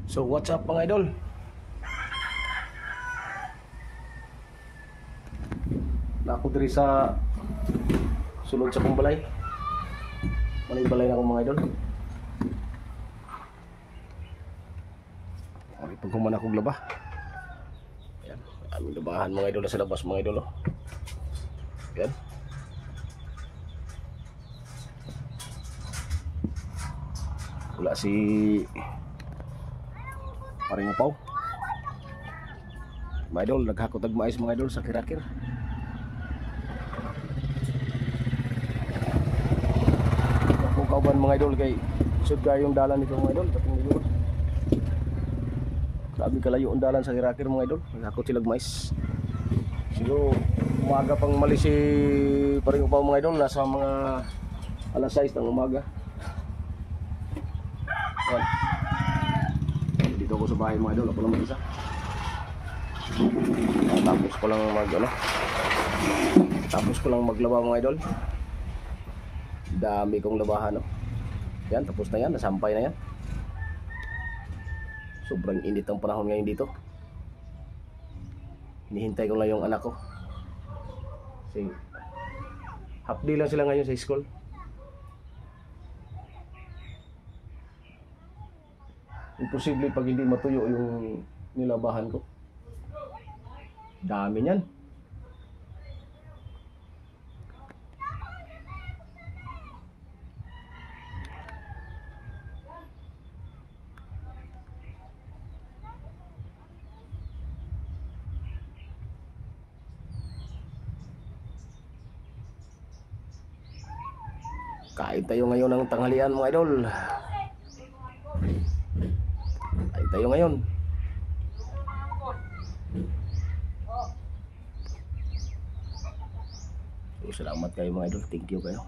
So what's up mga idol? Naako diri sa sulod sa kong balay. Maling balay na ako mga idol. Okay, pagkuman akong laba. Ayan, aming labahan mga idol sa labas mga idol. Ayan. Wala si paring upaw. Mga idol, naghakot ag mais mga idol sa kirakir. Kung kauban mga idol kay sud kayong dalan nito mga idol, kating dito. Grabe kalayo ang dalan sa kirakir mga idol. Naghakot sila ag mais. Siguro umaga pang mali si paring upaw mga idol, nasa mga alas 6 ng umaga. Ayan. Dito ako sa bahay mga idol, ako lang mag-isa. Tapos ko lang maglaba mga idol. Dami kong labahan, no? Yan, tapos na yan, nasampay na yan. Sobrang init ang panahon ngayon dito. Hinihintay ko lang yung anak ko. Kasi half day lang sila ngayon sa school. Imposible pag hindi matuyo yung nilabahan ko. Dami niyan. Kain tayo ngayon ng tanghalian mga idol. Kain tayo ngayon. So, salamat kayo mga idol. Thank you kayo.